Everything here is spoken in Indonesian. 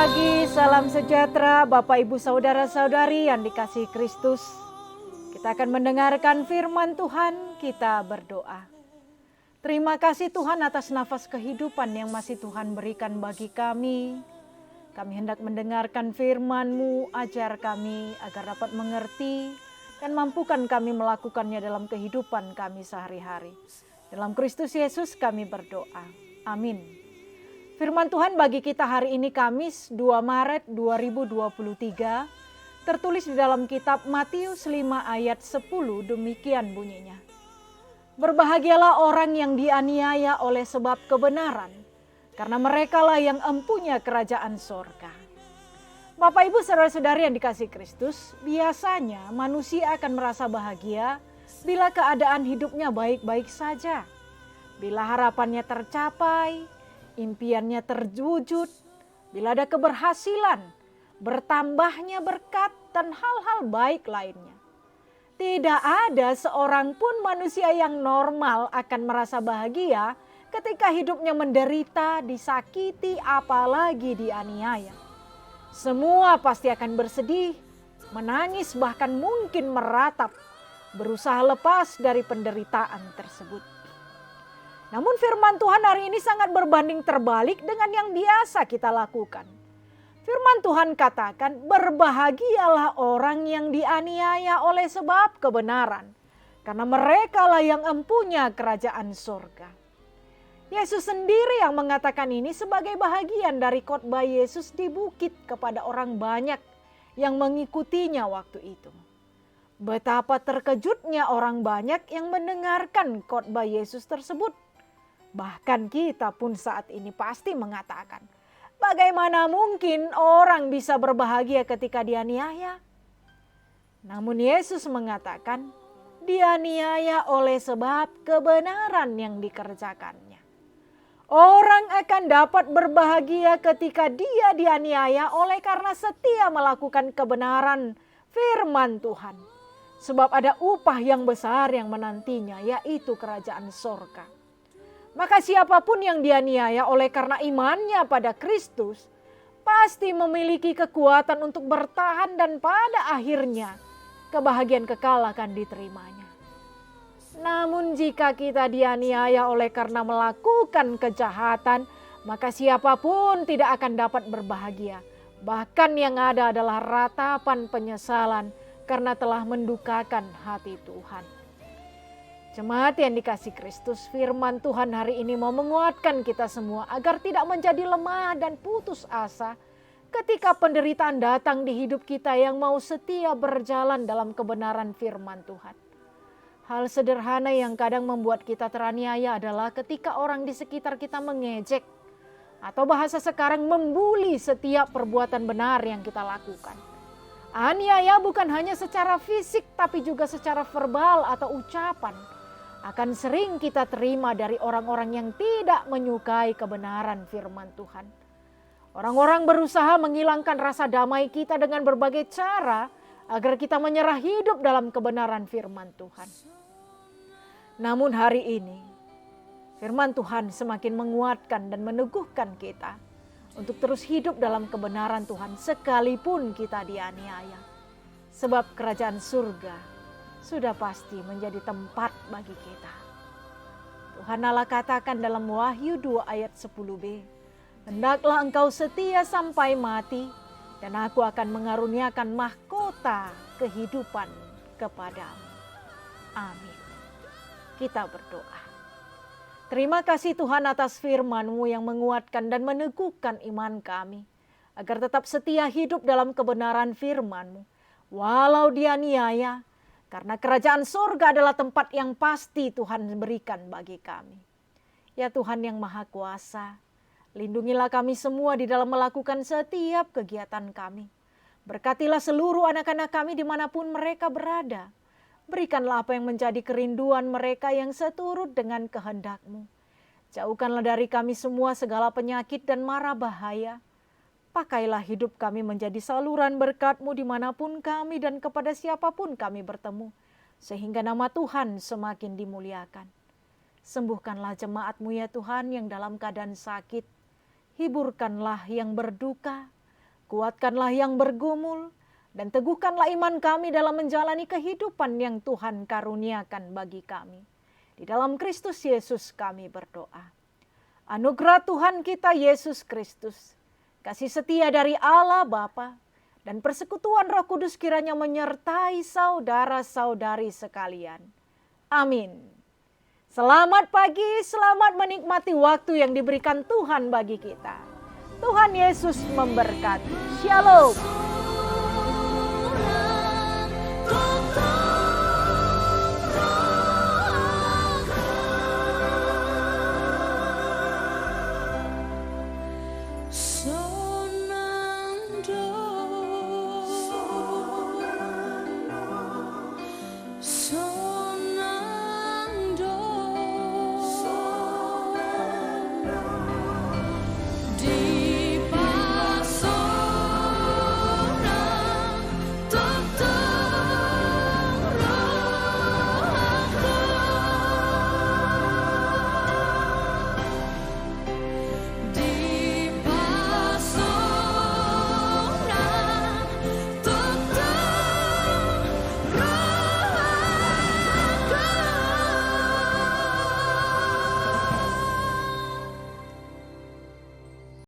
pagi, salam sejahtera Bapak Ibu Saudara-saudari yang dikasihi Kristus. Kita akan mendengarkan firman Tuhan, kita berdoa. Terima kasih Tuhan atas nafas kehidupan yang masih Tuhan berikan bagi kami. Kami hendak mendengarkan firman-Mu, ajar kami agar dapat mengerti dan mampukan kami melakukannya dalam kehidupan kami sehari-hari. Dalam Kristus Yesus kami berdoa. Amin. Firman Tuhan bagi kita hari ini Kamis 2 Maret 2023 tertulis di dalam kitab Matius 5 ayat 10, demikian bunyinya. Berbahagialah orang yang dianiaya oleh sebab kebenaran, karena merekalah yang empunya kerajaan sorga. Bapak Ibu saudara-saudari yang dikasihi Kristus, biasanya manusia akan merasa bahagia bila keadaan hidupnya baik-baik saja. Bila harapannya tercapai, impiannya terwujud, bila ada keberhasilan, bertambahnya berkat dan hal-hal baik lainnya. Tidak ada seorang pun manusia yang normal akan merasa bahagia ketika hidupnya menderita, disakiti, apalagi dianiaya. Semua pasti akan bersedih, menangis, bahkan mungkin meratap, berusaha lepas dari penderitaan tersebut. Namun firman Tuhan hari ini sangat berbanding terbalik dengan yang biasa kita lakukan. Firman Tuhan katakan, berbahagialah orang yang dianiaya oleh sebab kebenaran, karena merekalah yang empunya kerajaan surga. Yesus sendiri yang mengatakan ini sebagai bahagian dari khotbah Yesus di bukit kepada orang banyak yang mengikutinya waktu itu. Betapa terkejutnya orang banyak yang mendengarkan khotbah Yesus tersebut. Bahkan kita pun saat ini pasti mengatakan, bagaimana mungkin orang bisa berbahagia ketika dianiaya? Namun Yesus mengatakan, dianiaya oleh sebab kebenaran yang dikerjakannya. Orang akan dapat berbahagia ketika dia dianiaya oleh karena setia melakukan kebenaran firman Tuhan. Sebab ada upah yang besar yang menantinya, yaitu kerajaan sorga. Maka siapapun yang dianiaya oleh karena imannya pada Kristus, pasti memiliki kekuatan untuk bertahan dan pada akhirnya kebahagiaan kekal akan diterimanya. Namun jika kita dianiaya oleh karena melakukan kejahatan, maka siapapun tidak akan dapat berbahagia. Bahkan yang ada adalah ratapan penyesalan karena telah mendukakan hati Tuhan. Jemaat yang dikasihi Kristus, firman Tuhan hari ini mau menguatkan kita semua agar tidak menjadi lemah dan putus asa ketika penderitaan datang di hidup kita yang mau setia berjalan dalam kebenaran firman Tuhan. Hal sederhana yang kadang membuat kita teraniaya adalah ketika orang di sekitar kita mengejek atau bahasa sekarang membuli setiap perbuatan benar yang kita lakukan. Aniaya bukan hanya secara fisik tapi juga secara verbal atau ucapan akan sering kita terima dari orang-orang yang tidak menyukai kebenaran firman Tuhan. Orang-orang berusaha menghilangkan rasa damai kita dengan berbagai cara agar kita menyerah hidup dalam kebenaran firman Tuhan. Namun hari ini firman Tuhan semakin menguatkan dan meneguhkan kita untuk terus hidup dalam kebenaran Tuhan sekalipun kita dianiaya. Sebab kerajaan surga sudah pasti menjadi tempat bagi kita. Tuhan Allah katakan dalam Wahyu 2 ayat 10b, hendaklah engkau setia sampai mati, dan aku akan mengaruniakan mahkota kehidupan kepadamu. Amin. Kita berdoa. Terima kasih Tuhan atas firman-Mu yang menguatkan dan meneguhkan iman kami, agar tetap setia hidup dalam kebenaran firman-Mu, walau dianiaya, karena kerajaan surga adalah tempat yang pasti Tuhan berikan bagi kami. Ya Tuhan yang Maha Kuasa, lindungilah kami semua di dalam melakukan setiap kegiatan kami. Berkatilah seluruh anak-anak kami dimanapun mereka berada. Berikanlah apa yang menjadi kerinduan mereka yang seturut dengan kehendak-Mu. Jauhkanlah dari kami semua segala penyakit dan mara bahaya. Pakailah hidup kami menjadi saluran berkat-Mu dimanapun kami dan kepada siapapun kami bertemu. Sehingga nama Tuhan semakin dimuliakan. Sembuhkanlah jemaat-Mu ya Tuhan yang dalam keadaan sakit. Hiburkanlah yang berduka. Kuatkanlah yang bergumul, dan teguhkanlah iman kami dalam menjalani kehidupan yang Tuhan karuniakan bagi kami. Di dalam Kristus Yesus kami berdoa. Anugerah Tuhan kita Yesus Kristus, kasih setia dari Allah Bapa, dan persekutuan Roh Kudus kiranya menyertai saudara-saudari sekalian. Amin. Selamat pagi, selamat menikmati waktu yang diberikan Tuhan bagi kita. Tuhan Yesus memberkati. Shalom.